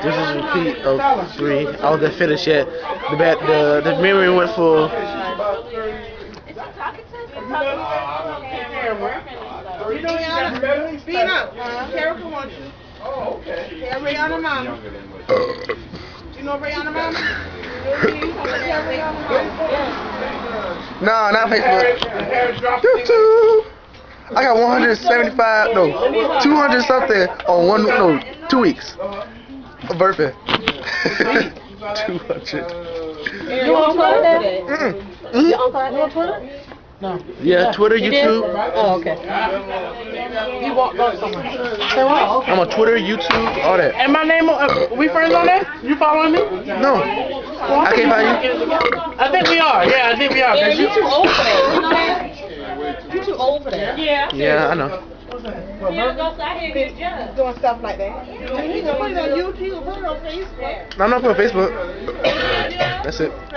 This is repeat of 3. I was at finish yet. The memory went full. You know Rihanna? Speed up. Erica wants you. Oh, okay. Tell Rihanna mama. You know Rihanna mama? No, not Facebook. YouTube. I got 175, no, 200 something on 2 weeks of burping. 200. You on Twitter? You on Twitter? No. Yeah, Twitter, YouTube. Oh, okay. You walked up somewhere. Say what? I'm on Twitter, YouTube, all that. And my name, we friends on there? You following me? No. I can't find you. I think we are. Yeah, I think we are. Yeah, you too old for that. You know that? You too old for that. Yeah. Yeah, I know. Doing stuff like that. You can put it on YouTube, put it on Facebook. I'm not putting Facebook. That's it.